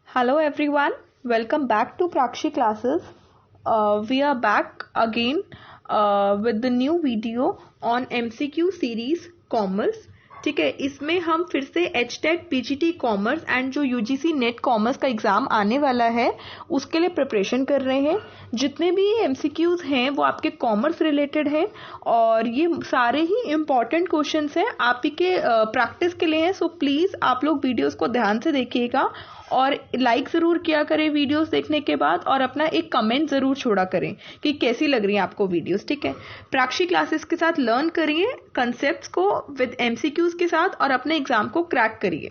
Hello everyone, welcome back to Prakshi classes. We are back again with the new video on MCQ series Commerce. ठीक है, इसमें हम फिर से HTET PGT commerce and जो UGC net commerce का exam आने वाला है उसके लिए प्रिपरेशन कर रहे हैं। जितने भी MCQs हैं वो आपके कॉमर्स रिलेटेड हैं और ये सारे ही इम्पॉर्टेंट क्वेश्चंस हैं आप ही के प्रैक्टिस के लिए हैं। सो प्लीज़ आप लोग वीडियोस को ध्यान से देखिएगा और लाइक ज़रूर किया करें वीडियोस देखने के बाद और अपना एक कमेंट ज़रूर छोड़ा करें कि कैसी लग रही है आपको वीडियोस। ठीक है, प्राक्षी क्लासेस के साथ लर्न करिए कंसेप्ट्स को विद MCQs के साथ और अपने एग्जाम को क्रैक करिए।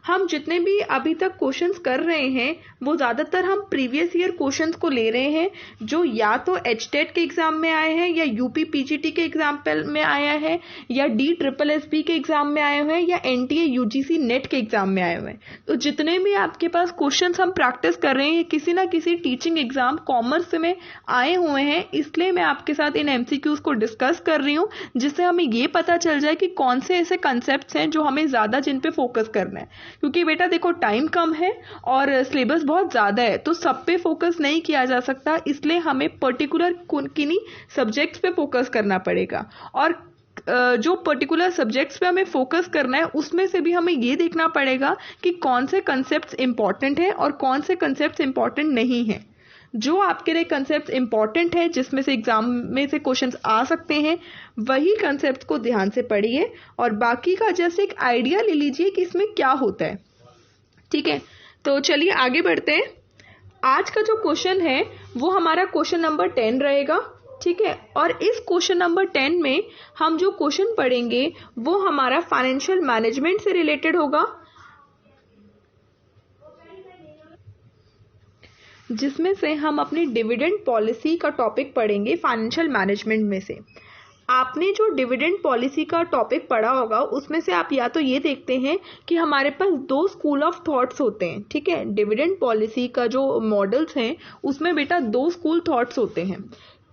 हम जितने भी अभी तक क्वेश्चंस कर रहे हैं वो ज़्यादातर हम प्रीवियस ईयर क्वेश्चंस को ले रहे हैं जो या तो HTET के एग्ज़ाम में आए हैं या UP PGT के एग्ज़ाम में आया है या DSSB के एग्ज़ाम में आए हुए हैं या NTA UGC नेट के एग्ज़ाम में आए हुए हैं। तो जितने भी आपके पास क्वेश्चंस हम प्रैक्टिस कर रहे हैं किसी ना किसी टीचिंग एग्ज़ाम कॉमर्स में आए हुए हैं, इसलिए मैं आपके साथ इन MCQs को डिस्कस कर रही हूँ जिससे हमें ये पता चल जाए कि कौन से ऐसे कंसेप्ट हैं जो हमें ज़्यादा जिन पे फोकस करना है। क्योंकि बेटा देखो टाइम कम है और सिलेबस बहुत ज़्यादा है तो सब पे फोकस नहीं किया जा सकता, इसलिए हमें पर्टिकुलर किन्हीं सब्जेक्ट्स पे फोकस करना पड़ेगा और जो पर्टिकुलर सब्जेक्ट्स पे हमें फोकस करना है उसमें से भी हमें ये देखना पड़ेगा कि कौन से कंसेप्ट्स इंपॉर्टेंट हैं और कौन से कंसेप्ट्स इंपॉर्टेंट नहीं हैं। जो आपके लिए कंसेप्ट इंपॉर्टेंट है जिसमें से एग्जाम में से क्वेश्चंस आ सकते हैं वही कंसेप्ट को ध्यान से पढ़िए और बाकी का जैसे एक आइडिया ले लीजिए कि इसमें क्या होता है। ठीक है, तो चलिए आगे बढ़ते हैं। आज का जो क्वेश्चन है वो हमारा क्वेश्चन नंबर 10 रहेगा। ठीक है, और इस क्वेश्चन नंबर 10 में हम जो क्वेश्चन पढ़ेंगे वो हमारा फाइनेंशियल मैनेजमेंट से रिलेटेड होगा, जिसमें से हम अपनी डिविडेंड पॉलिसी का टॉपिक पढ़ेंगे फाइनेंशियल मैनेजमेंट में से। आपने जो डिविडेंड पॉलिसी का टॉपिक पढ़ा होगा उसमें से आप या तो ये देखते हैं कि हमारे पास दो स्कूल ऑफ थॉट्स होते हैं। ठीक है, डिविडेंड पॉलिसी का जो मॉडल्स हैं उसमें बेटा दो स्कूल थॉट्स होते हैं।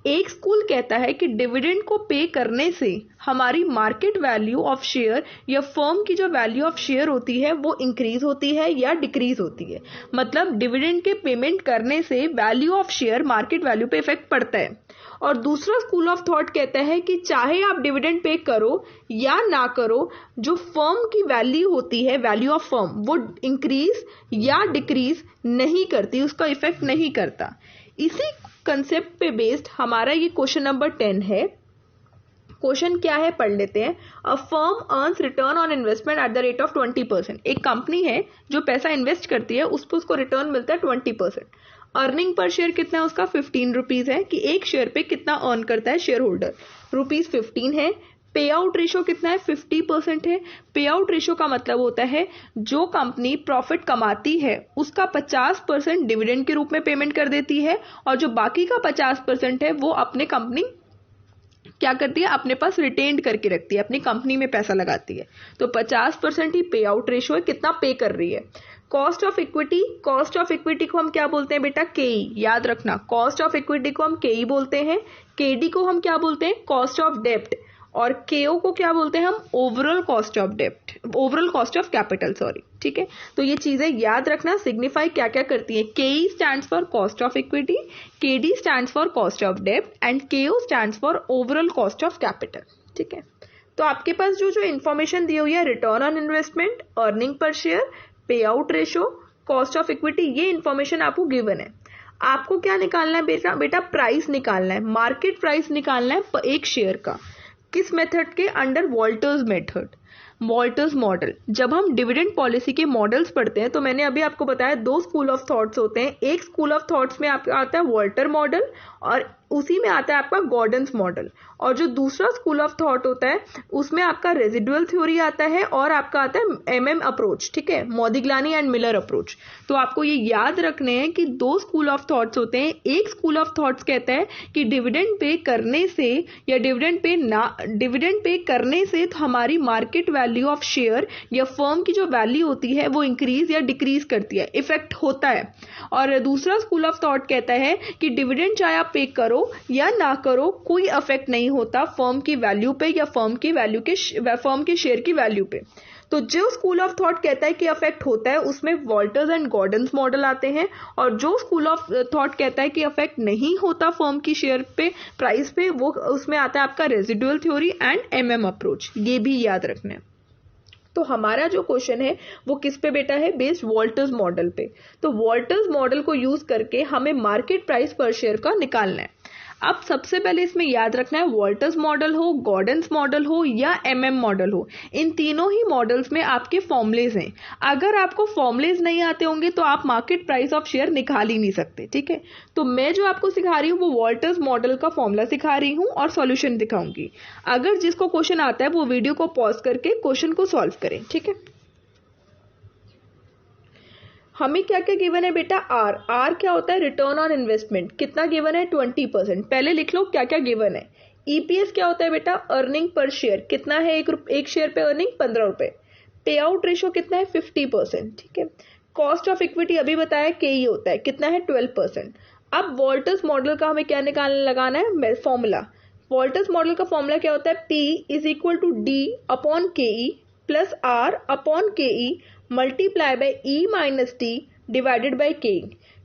एक स्कूल कहता है कि डिविडेंड को पे करने से हमारी मार्केट वैल्यू ऑफ शेयर या फर्म की जो वैल्यू ऑफ शेयर होती है वो इंक्रीज होती है या डिक्रीज होती है। मतलब डिविडेंड के पेमेंट करने से value of share market value पे इफेक्ट पड़ता है। और दूसरा स्कूल ऑफ थॉट कहता है कि चाहे आप डिविडेंड पे करो या ना करो, जो फर्म की वैल्यू होती है वैल्यू ऑफ फर्म वो इंक्रीज या डिक्रीज नहीं करती, उसका इफेक्ट नहीं करता। इसी कंसेप्ट पे बेस्ड हमारा ये क्वेश्चन नंबर 10 है। क्वेश्चन क्या है पढ़ लेते हैं। A firm earns return on investment at the rate of 20%। एक कंपनी है जो पैसा इन्वेस्ट करती है उस पर उसको रिटर्न मिलता है 20%। अर्निंग पर शेयर कितना है उसका 15 रुपीज है कि एक शेयर पे कितना अर्न करता है शेयर होल्डर, ₹15 है। पे आउट रेशो कितना है 50% है। पे आउट रेशो का मतलब होता है जो कंपनी प्रॉफिट कमाती है उसका 50% डिविडेंड के रूप में पेमेंट कर देती है और जो बाकी का 50% है वो अपने कंपनी क्या करती है अपने पास रिटेन्ड करके रखती है, अपनी कंपनी में पैसा लगाती है। तो 50% ही पे आउट रेशो है, कितना पे कर रही है। Cost of equity, cost of equity को हम क्या बोलते हैं बेटा केई, याद रखना कॉस्ट ऑफ इक्विटी को हम केई बोलते हैं। केडी को हम क्या बोलते हैं कॉस्ट ऑफ डेप्ट और केओ को क्या बोलते हैं हम ओवरऑल कॉस्ट ऑफ डेप्ट, overall cost of capital sorry. ठीक है, तो ये चीजें याद रखना सिग्निफाई क्या क्या करती है। Ke stands for cost of equity, Kd stands for cost of डेप्ट and Ko stands for overall cost of capital. ठीक है, तो आपके पास जो जो इन्फॉर्मेशन दी हुई है return on investment, earning per share, pay out ratio, cost of equity, ये इन्फॉर्मेशन आपको गिवन है। आपको क्या निकालना है बेटा प्राइस निकालना है, मार्केट प्राइस निकालना है एक शेयर का। किस मेथड के under Walter's method, Walter's model. जब हम डिविडेंड पॉलिसी के मॉडल्स पढ़ते हैं तो मैंने अभी आपको बताया दो स्कूल ऑफ थॉट्स होते हैं। एक स्कूल ऑफ थॉट्स में आपका आता है वॉल्टर मॉडल और उसी में आता है आपका गॉर्डन्स मॉडल, और जो दूसरा स्कूल ऑफ थॉट होता है उसमें आपका रेजिडुअल थ्योरी आता है और आपका आता है MM अप्रोच। ठीक है, मोदिग्लानी एंड मिलर अप्रोच। तो आपको ये याद रखने हैं कि दो स्कूल ऑफ थॉट्स होते हैं। एक स्कूल ऑफ थॉट्स कहता है कि डिविडेंड पे करने से या डिविडेंड पे करने से तो हमारी मार्केट वैल्यू ऑफ शेयर या फर्म की जो वैल्यू होती है वो इंक्रीज या डिक्रीज करती है, इफेक्ट होता है। और दूसरा स्कूल ऑफ थॉट कहता है कि डिविडेंड चाहे आप पे करो या ना करो कोई अफेक्ट नहीं होता फर्म की वैल्यू पे या फर्म के शेयर की वैल्यू पे। तो जो स्कूल ऑफ थॉट कहता है कि अफेक्ट होता है उसमें वॉल्टर्स एंड गॉर्डन्स मॉडल आते हैं, और जो स्कूल ऑफ थॉट कहता है कि अफेक्ट नहीं होता फर्म की शेयर पे प्राइस पे, वो उसमें आता है आपका residual theory and MM approach. ये भी याद रखना है। तो हमारा जो क्वेश्चन है वो किस पे बेटा है, बेस्ड वॉल्टर्स मॉडल पे। तो वॉल्टर्स मॉडल को यूज करके हमें मार्केट प्राइस पर शेयर का निकालना है। अब सबसे पहले इसमें याद रखना है वॉल्टर्स मॉडल हो, गॉर्डन्स मॉडल हो या एमएम मॉडल हो, इन तीनों ही मॉडल्स में आपके फॉर्मुलेज हैं। अगर आपको फॉर्मुलेज नहीं आते होंगे तो आप मार्केट प्राइस ऑफ शेयर निकाल ही नहीं सकते, ठीक है। तो मैं जो आपको सिखा रही हूँ वो वॉल्टर्स मॉडल का फॉर्मूला सिखा रही हूँ और सॉल्यूशन दिखाऊंगी। अगर जिसको क्वेश्चन आता है वो वीडियो को पॉज करके क्वेश्चन को सॉल्व करें, ठीक है। हमें क्या क्या गिवन है बेटा, आर क्या होता है, रिटर्न ऑन इन्वेस्टमेंट। कितना गिवन है, 20%। पहले लिख लो क्या क्या गिवन है। ईपीएस क्या होता है बेटा, अर्निंग पर शेयर। कितना है, एक शेयर पे अर्निंग 15 रुपए। पे आउट रेशियो कितना है, 50%, ठीक है। कॉस्ट ऑफ इक्विटी अभी बताया केई होता है, कितना है, 12%। अब वॉल्टर्स मॉडल का हमें क्या लगाना है, फॉर्मूला। वॉल्टर्स मॉडल का फॉर्मूला क्या होता है, P is equal to D upon K E plus R upon K E multiply by E minus T divided by K.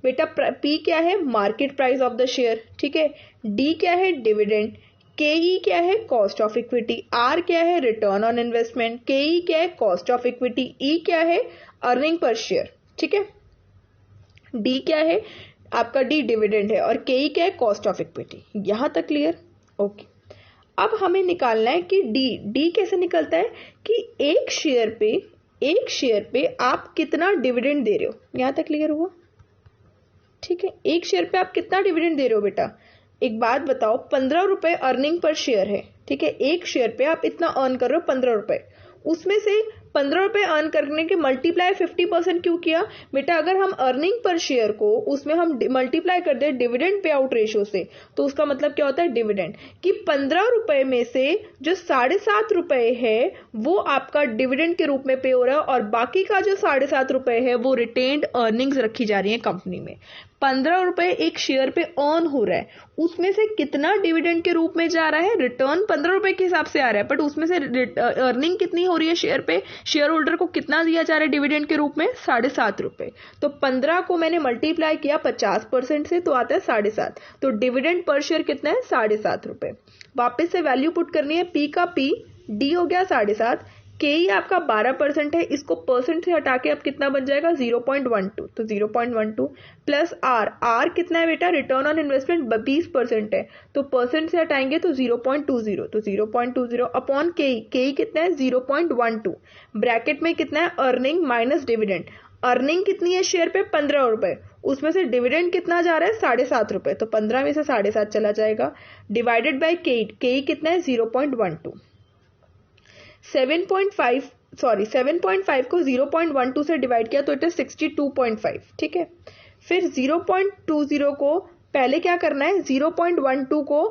बेटा P क्या है, market price of the share, ठीक है। D क्या है, डिविडेंड। KE क्या है, कॉस्ट ऑफ इक्विटी। R क्या है, रिटर्न ऑन इन्वेस्टमेंट। KE क्या है, कॉस्ट ऑफ इक्विटी। E क्या है, अर्निंग पर शेयर, ठीक है। D क्या है, आपका D डिविडेंड है, और KE क्या है, कॉस्ट ऑफ इक्विटी। यहां तक क्लियर, ओके। अब हमें निकालना है कि D कैसे निकलता है, कि एक शेयर पे आप कितना डिविडेंड दे रहे हो। यहां तक क्लियर हुआ, ठीक है। एक शेयर पे आप कितना डिविडेंड दे रहे हो बेटा। एक बात बताओ, 15 रुपए अर्निंग पर शेयर है, ठीक है। एक शेयर पे आप इतना अर्न कर रहे हो 15 रुपए, उसमें से 15 रुपए अर्न करने के मल्टीप्लाई 50% क्यों किया बेटा। अगर हम अर्निंग पर शेयर को उसमें हम मल्टीप्लाई कर दे डिविडेंड पे आउट रेशियो से, तो उसका मतलब क्या होता है, डिविडेंड, कि 15 रुपए में से जो 7.5 रुपए है वो आपका डिविडेंड के रूप में पे हो रहा है, और बाकी का जो 7.5 रुपए है वो रिटेन्ड अर्निंग्स रखी जा रही है कंपनी में। 15 रुपए एक शेयर पे अर्न हो रहा है, उसमें से कितना डिविडेंड के रूप में जा रहा है, रिटर्न 15 रुपए के हिसाब से आ रहा है, बट उसमें से अर्निंग कितनी हो रही है शेयर पे, शेयर होल्डर को कितना दिया जा रहा है डिविडेंड के रूप में, 7.5 रुपए। तो 15 को मैंने मल्टीप्लाई किया 50% से, तो आता है 7.5। तो डिविडेंड पर शेयर कितना है, 7.5 रुपए। वापस से वैल्यू पुट करनी है, पी का पी, डी हो गया 7.5, के ही आपका 12% है, इसको परसेंट से हटा के अब कितना बन जाएगा, 0.12। तो 0.12 प्लस आर कितना है बेटा, रिटर्न ऑन इन्वेस्टमेंट 20% है, तो परसेंट से हटाएंगे तो 0.20। तो 0.20 अपॉन के कितना है, 0.12। ब्रैकेट में कितना है, अर्निंग माइनस डिविडेंड। अर्निंग कितनी है शेयर पे, 15 रुपए, उसमें से डिविडेंड कितना जा रहा है, 7.5 रुपए, तो 15 में से 7.5 चला जाएगा, डिवाइडेड बाय के कितना है, 0.12। 7.5 को 0.12 से डिवाइड किया तो इट इज 62.5, ठीक है। फिर 0.20 को पहले क्या करना है, 0.12 को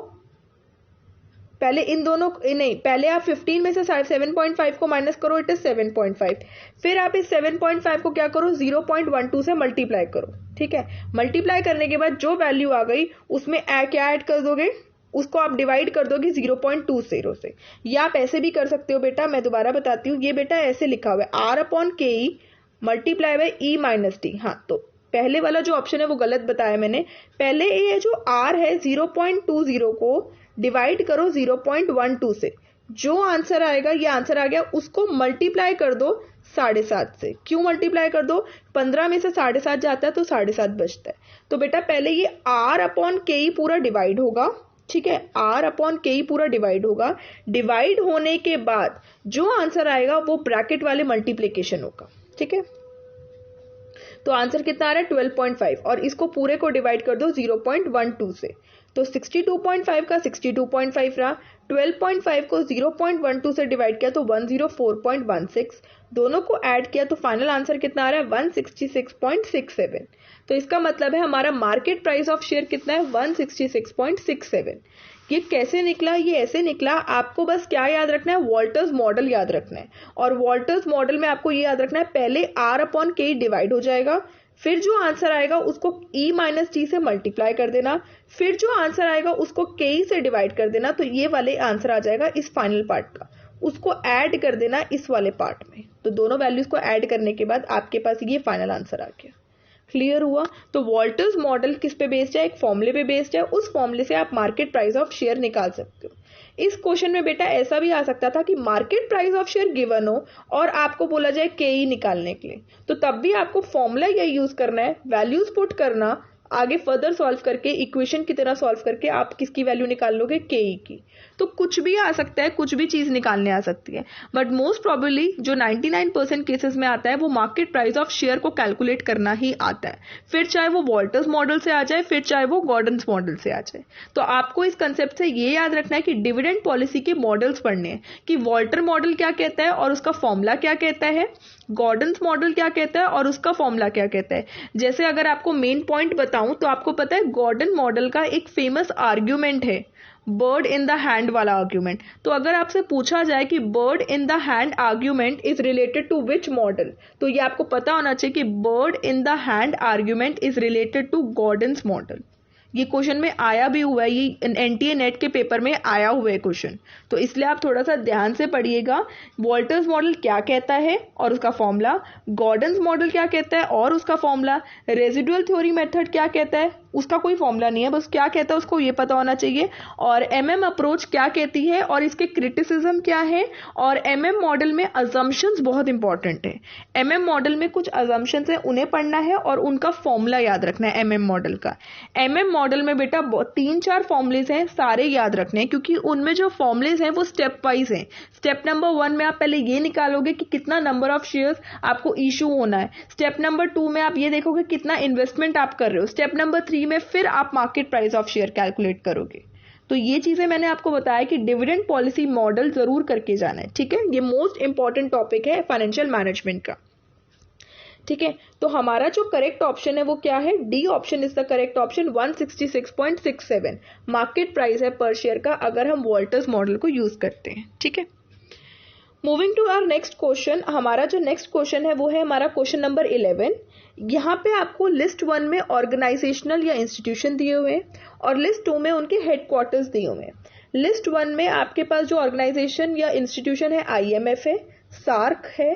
पहले इन दोनों नहीं, पहले आप 15 में से 7.5 को माइनस करो, इट इज 7.5। फिर आप इस 7.5 को क्या करो, 0.12 से मल्टीप्लाई करो, ठीक है। मल्टीप्लाई करने के बाद जो वैल्यू आ गई उसमें क्या ऐड कर दोगे, उसको आप डिवाइड कर दोगे 0.20 से। या आप ऐसे भी कर सकते हो बेटा, मैं दोबारा बताती हूँ, ये बेटा ऐसे लिखा हुआ है, R upon K E multiply by E minus T. हाँ, तो पहले वाला जो ऑप्शन है वो गलत बताया मैंने। पहले ये जो आर है 0.20 को डिवाइड करो 0.12 से, जो आंसर आएगा, ये आंसर आ गया, उसको मल्टीप्लाई कर दो 7.5 से। क्यों मल्टीप्लाई कर दो, 15 में से 7.5 जाता है तो 7.5 बचता है। तो बेटा पहले ये आर अपॉन के ई पूरा डिवाइड होगा, ठीक है, आर अपॉन के ई पूरा डिवाइड होगा। डिवाइड होने के बाद जो आंसर आएगा वो ब्रैकेट वाले मल्टीप्लीकेशन होगा, ठीक है। तो आंसर कितना आ रहा है, 12.5, और इसको पूरे को डिवाइड कर दो 0.12 से, तो 62.5 का 62.5 रहा। 12.5 को 0.12 से डिवाइड किया तो 104.16, दोनों को ऐड किया तो फाइनल आंसर कितना आ रहा है, 166.67। तो इसका मतलब है हमारा मार्केट प्राइस ऑफ शेयर कितना है, 166.67। ये कैसे निकला, ये ऐसे निकला। आपको बस क्या याद रखना है, वॉल्टर्स मॉडल याद रखना है, और वॉल्टर्स मॉडल में आपको ये याद रखना है, पहले आर अपॉन के डिवाइड हो जाएगा, फिर जो आंसर आएगा उसको ई माइनस टी से मल्टीप्लाई कर देना, फिर जो आंसर आएगा उसको के से डिवाइड कर देना, तो ये वाले आंसर आ जाएगा इस फाइनल पार्ट का। उसको ऐड कर देना इस वाले पार्ट में। तो दोनों वैल्यूज को ऐड करने के बाद आपके पास ये फाइनल आंसर आ गया। क्लियर हुआ? तो वॉल्टर्स मॉडल किस पे बेस्ड है? एक फॉर्मूले पे बेस्ड है। उस फॉर्मूले से आप मार्केट प्राइस ऑफ शेयर निकाल सकते हो। इस क्वेश्चन में बेटा ऐसा भी आ सकता था कि market price of share given हो और आपको बोला जाए केई निकालने के लिए, तो तब भी आपको फॉर्मूला यही यूज करना है, वैल्यूज पुट करना, आगे फर्दर सॉल्व करके इक्वेशन की तरह सॉल्व करके आप किसकी वैल्यू निकाल लोगे? केई की। तो कुछ भी आ सकता है, कुछ भी चीज निकालने आ सकती है, बट मोस्ट प्रोबेबली जो 99% केसेस में आता है वो मार्केट प्राइस ऑफ शेयर को कैलकुलेट करना ही आता है, फिर चाहे वो वॉल्टर्स मॉडल से आ जाए, फिर चाहे वो गॉर्डन्स मॉडल से आ जाए। तो आपको इस कंसेप्ट से ये याद रखना है कि डिविडेंड पॉलिसी के मॉडल्स पढ़ने हैं कि वॉल्टर मॉडल क्या कहता है और उसका फॉर्मूला क्या कहता है, गॉर्डन्स मॉडल क्या कहता है और उसका फॉर्मूला क्या कहता है। जैसे अगर आपको मेन पॉइंट बताऊं तो आपको पता है गॉर्डन मॉडल का एक फेमस आर्ग्यूमेंट है, बर्ड इन द हैंड वाला आर्ग्यूमेंट। तो अगर आपसे पूछा जाए कि bird in the hand argument is related to which model, तो ये आपको पता होना चाहिए कि bird in the hand argument is related to Gordon's model. ये क्वेश्चन में आया भी हुआ है, ये एनटीए नेट के पेपर में आया हुआ है क्वेश्चन, तो इसलिए आप थोड़ा सा ध्यान से पढ़िएगा। वॉल्टर्स मॉडल क्या कहता है और उसका फॉर्मूला, गॉर्डन्स मॉडल क्या कहता है और उसका फॉर्मूला, रेजिडुअल थ्योरी मेथड क्या कहता है, उसका कोई फॉर्मूला नहीं है, बस क्या कहता है उसको ये पता होना चाहिए, और एमएम अप्रोच क्या कहती है और इसके क्रिटिसिज्म क्या है, और एमएम मॉडल में अजम्पशंस बहुत इंपॉर्टेंट है। एमएम मॉडल में कुछ अजम्पशंस है, उन्हें पढ़ना है और उनका फॉर्मूला याद रखना है एमएम मॉडल का। एमएम मॉडल में बेटा 3-4 फॉर्मूलेज हैं, सारे याद रखने हैं क्योंकि उनमें जो फॉर्मूलेज हैं वो स्टेप वाइज हैं। स्टेप नंबर 1 में आप पहले ये निकालोगे कि कितना नंबर ऑफ शेयर्स आपको इशू होना है। स्टेप नंबर 2 में आप ये देखोगे कितना इन्वेस्टमेंट आप कर रहे हो। स्टेप नंबर 3 में फिर आप market price of share calculate करोगे। तो ये चीजें मैंने आपको बताया कि डिविडेंड पॉलिसी मॉडल जरूर करके जाना है, ठीक है। ये मोस्ट इंपॉर्टेंट टॉपिक है फाइनेंशियल मैनेजमेंट का, ठीक है। तो हमारा जो करेक्ट ऑप्शन है वो क्या है? D option is the correct option. 166.67 market price है पर शेयर का अगर हम वॉल्टर्स मॉडल को यूज करते हैं, ठीक है। Moving to our next question, हमारा जो नेक्स्ट क्वेश्चन है वो है हमारा क्वेश्चन नंबर 11। यहाँ पे आपको लिस्ट 1 में ऑर्गेनाइजेशनल या इंस्टीट्यूशन दिए हुए हैं और लिस्ट 2 में उनके हेडक्वार्टर्स दिए हुए हैं। लिस्ट 1 में आपके पास जो ऑर्गेनाइजेशन या इंस्टीट्यूशन है IMF है, सार्क है,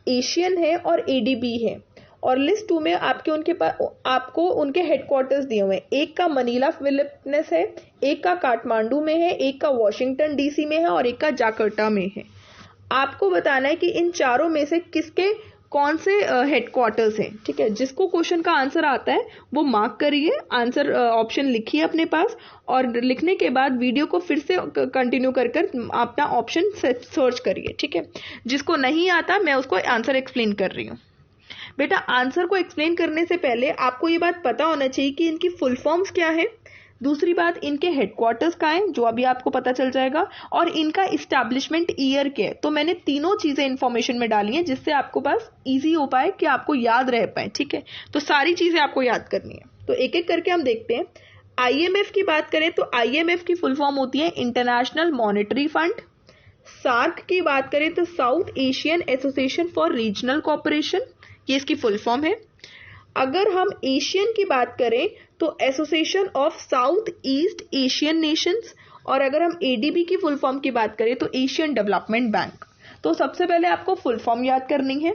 एशियन है और ADB है। और लिस्ट 2 में आपको उनके हेडक्वार्टर्स दिए हुए हैं। एक का मनीला फिलिपींस है, एक का काठमांडू में है, एक का वॉशिंगटन DC में है और एक का जाकर्ता में है। आपको बताना है कि इन चारों में से किसके कौन से हेडक्वार्टर्स हैं, ठीक है। जिसको क्वेश्चन का आंसर आता है वो मार्क करिए, आंसर ऑप्शन लिखिए अपने पास और लिखने के बाद वीडियो को फिर से कंटिन्यू कर अपना ऑप्शन सर्च करिए, ठीक है। जिसको नहीं आता मैं उसको आंसर एक्सप्लेन कर रही हूँ। बेटा आंसर को एक्सप्लेन करने से पहले आपको ये बात पता होना चाहिए कि इनकी फुल फॉर्म्स क्या है, दूसरी बात इनके हेडक्वार्टर्स कहाँ हैं जो अभी आपको पता चल जाएगा, और इनका इस्टेब्लिशमेंट ईयर क्या है। तो मैंने तीनों चीजें इंफॉर्मेशन में डाली हैं जिससे आपको पास इजी हो पाए कि आपको याद रह पाए, ठीक है। तो सारी चीजें आपको याद करनी है, तो एक एक करके हम देखते हैं। IMF की बात करें तो IMF की फुल फॉर्म होती है इंटरनेशनल मॉनेटरी फंड। सार्क की बात करें तो South Asian association for regional cooperation, ये इसकी फुल फॉर्म है। अगर हम एशियन की बात करें तो association of south east Asian Nations, और अगर हम ADB की फुल फॉर्म की बात करें तो एशियन डेवलपमेंट बैंक। तो सबसे पहले आपको फुल फॉर्म याद करनी है,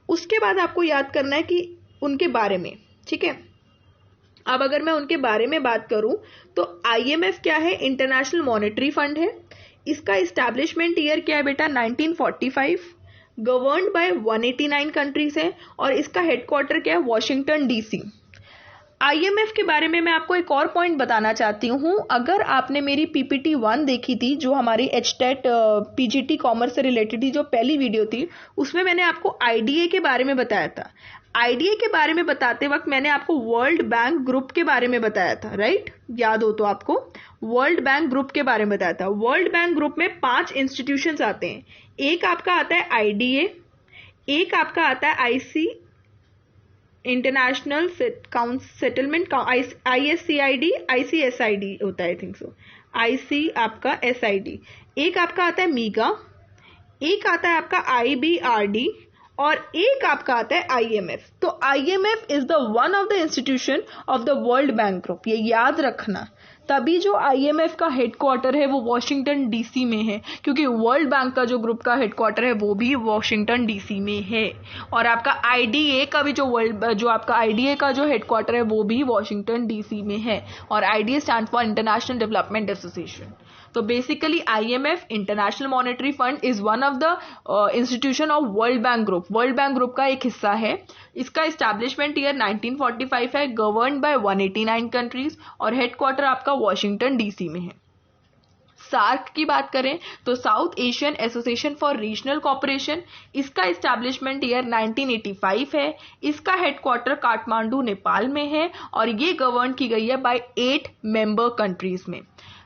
उसके बाद आपको याद करना है कि उनके बारे में, ठीक है। अब अगर मैं उनके बारे में बात करूं तो IMF क्या है? इंटरनेशनल मॉनेटरी फंड है। इसका इस्टेब्लिशमेंट ईयर क्या है बेटा? 1945। गवर्न्ड बाय 189 कंट्रीज है और इसका हेडक्वार्टर क्या है? Washington DC। IMF के बारे में मैं आपको एक और पॉइंट बताना चाहती हूँ। अगर आपने मेरी PPT 1 देखी थी जो हमारी HTET PGT कॉमर्स से रिलेटेड थी, जो पहली वीडियो थी, उसमें मैंने आपको IDA के बारे में बताया था। IDA के बारे में बताते वक्त मैंने आपको वर्ल्ड बैंक ग्रुप के बारे में बताया था, राइट? याद हो तो आपको वर्ल्ड बैंक ग्रुप के बारे में बताया था। वर्ल्ड बैंक ग्रुप में 5 इंस्टीट्यूशंस आते हैं। एक आपका आता है IDA, एक आपका आता है IC international settlement, ISCID, ICSID होता है, आई थिंक सो, IC आपका SID। एक आपका आता है मीगा, एक आता है आपका IBRD और एक आपका आता है IMF। तो IMF is the one of the institution of the world bank group, ये याद रखना। तभी जो IMF का हेडक्वार्टर है वो वॉशिंगटन DC में है, क्योंकि वर्ल्ड बैंक का जो ग्रुप का हेडक्वार्टर है वो भी वॉशिंगटन DC में है। और आपका IDA का भी जो आपका IDA का जो हेडक्वार्टर है वो भी वॉशिंगटन DC में है। और IDA stand for international development association. तो basically IMF international monetary fund is one of the institution of world bank group. World bank group का एक हिस्सा है। इसका एस्टैब्लिशमेंट ईयर 1945 है, गवर्न्ड बाय 189 कंट्रीज और हेडक्वार्टर आपका वॉशिंगटन DC में है। सार्क की बात करें तो South Asian association for regional cooperation, इसका एस्टैब्लिशमेंट ईयर 1985 है। इसका हेडक्वार्टर काठमांडू नेपाल में है और ये गवर्न की गई है बाय 8 मेंबर कंट्रीज में।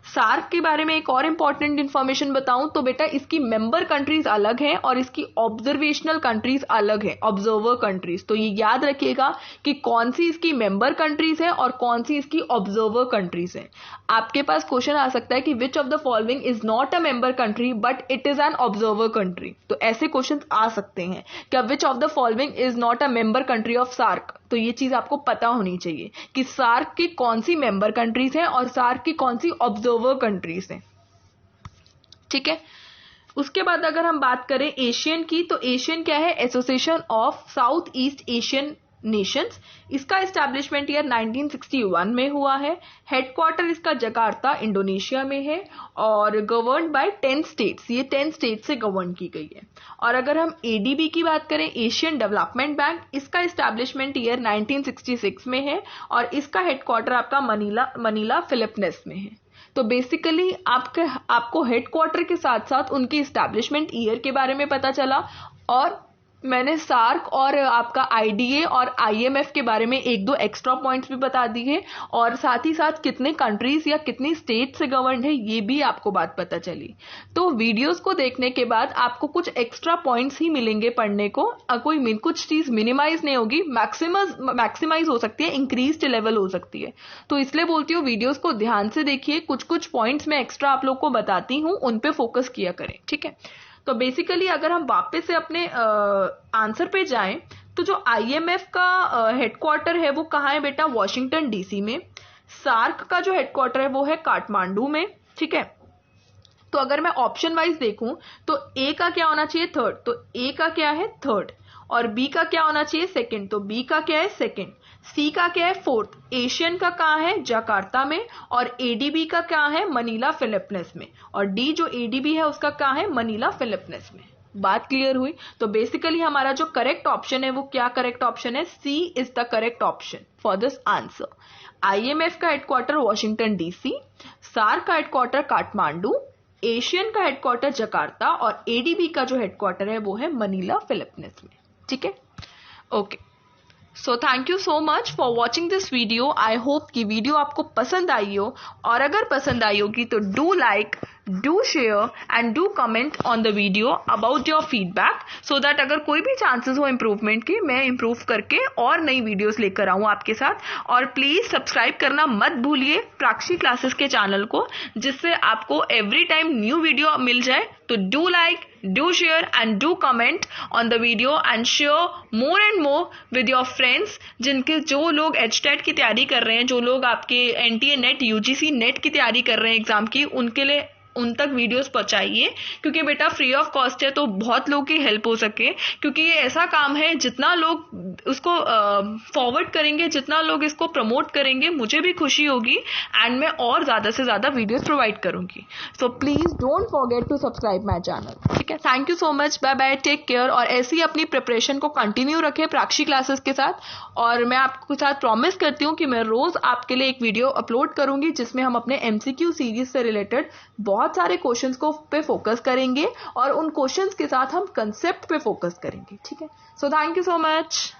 सार्क के बारे में एक और इंपॉर्टेंट इंफॉर्मेशन बताऊं तो बेटा इसकी मेंबर कंट्रीज अलग हैं और इसकी ऑब्जर्वेशनल कंट्रीज अलग है, ऑब्जर्वर कंट्रीज। तो ये याद रखिएगा कि कौन सी इसकी मेंबर कंट्रीज है और कौन सी इसकी ऑब्जर्वर कंट्रीज है। आपके पास क्वेश्चन आ सकता है कि which of the following is not a member country but it is an observer country. तो ऐसे क्वेश्चन आ सकते हैं कि which of the following is not a member country of SAARC. तो ये चीज आपको पता होनी चाहिए कि सार्क की कौन सी मेंबर कंट्रीज हैं और सार्क की कौन सी ऑब्जर्वर कंट्रीज हैं। ठीक है, उसके बाद अगर हम बात करें एशियन की, तो एशियन क्या है? Association of south east Asian Nations. इसका एस्टैब्लिशमेंट ईयर 1961 में हुआ है। हेडक्वार्टर इसका जकार्ता इंडोनेशिया में है और गवर्न्ड बाय 10 स्टेट्स। ये 10 स्टेट से गवर्न की गई है। और अगर हम ADB की बात करें, एशियन डेवलपमेंट बैंक, इसका एस्टैब्लिशमेंट ईयर 1966 में है और इसका हेडक्वार्टर आपका मनीला फिलिपींस में है। तो बेसिकली आपको हेडक्वार्टर के साथ साथ उनकी एस्टैब्लिशमेंट ईयर के बारे में पता चला और मैंने सार्क और आपका IDA और IMF के बारे में 1-2 एक्स्ट्रा पॉइंट्स भी बता दिए और साथ ही साथ कितने कंट्रीज या कितनी स्टेट से गवर्न है ये भी आपको बात पता चली। तो वीडियोस को देखने के बाद आपको कुछ एक्स्ट्रा पॉइंट्स ही मिलेंगे पढ़ने को, कुछ चीज मिनिमाइज नहीं होगी, मैक्सिमाइज हो सकती है, इंक्रीज लेवल हो सकती है। तो इसलिए बोलती हूँ वीडियोस को ध्यान से देखिए, कुछ पॉइंट्स मैं एक्स्ट्रा आप लोग को बताती हूँ, उन पे फोकस किया करें। ठीक है, तो बेसिकली अगर हम वापस से अपने आंसर पे जाएं तो जो IMF का हेडक्वार्टर है वो कहाँ है बेटा? वॉशिंगटन DC में। सार्क का जो हेडक्वार्टर है वो है काठमांडू में। ठीक है, तो अगर मैं ऑप्शन वाइज देखूं तो A का क्या होना चाहिए? थर्ड। तो A का क्या है? थर्ड। और B का क्या होना चाहिए? सेकंड। तो B का क्या है? सेकंड। C का क्या है? फोर्थ। एशियन का कहाँ है? जकार्ता में। और ADB का क्या है? मनीला फिलिपींस में। और D जो ADB है उसका क्या है? मनीला फिलिपींस में। बात क्लियर हुई? तो बेसिकली हमारा जो करेक्ट ऑप्शन है वो क्या करेक्ट ऑप्शन है? C is the correct option for this answer. IMF का हेडक्वार्टर वॉशिंगटन DC, सार्क का हेडक्वार्टर काठमांडू, एशियन का हेडक्वार्टर जकार्ता और ADB का जो हेडक्वार्टर है वो है मनीला फिलिपींस में। ठीक है, okay. So thank you so much for watching this video. I hope कि वीडियो आपको पसंद आई हो और अगर पसंद आई होगी तो do like, do share and do comment on the video about your feedback so that अगर कोई भी चांसेस हो इम्प्रूवमेंट की, मैं इम्प्रूव करके और नई वीडियोस लेकर आऊँ आपके साथ। और प्लीज सब्सक्राइब करना मत भूलिए प्राक्षी क्लासेस के चैनल को, जिससे आपको एवरी टाइम न्यू वीडियो मिल जाए। तो do like, do share and do comment on the video and share more and more with your friends जो लोग HTET की तैयारी कर रहे हैं, जो लोग आपके NTA नेट UGC नेट की तैयारी कर रहे हैं एग्जाम की, उनके लिए उन तक वीडियोस पहुंचाइए, क्योंकि बेटा फ्री ऑफ कॉस्ट है तो बहुत लोगों की हेल्प हो सके। क्योंकि ये ऐसा काम है जितना लोग उसको फॉरवर्ड करेंगे, जितना लोग इसको प्रमोट करेंगे, मुझे भी खुशी होगी एंड मैं और ज़्यादा से ज़्यादा वीडियोस प्रोवाइड करूंगी। So please don't forget to subscribe my channel. ठीक है, thank you so much, bye bye, take care. और ऐसी अपनी प्रिपरेशन को कंटिन्यू रखें प्राक्षी क्लासेस के साथ। और मैं आपके साथ प्रॉमिस करती हूँ कि मैं रोज़ आपके लिए एक वीडियो अपलोड करूंगी जिसमें हम अपने MCQ सीरीज से रिलेटेड बहुत सारे क्वेश्चंस को पे फोकस करेंगे और उन क्वेश्चंस के साथ हम कंसेप्ट पे फोकस करेंगे। ठीक है, so thank you so much.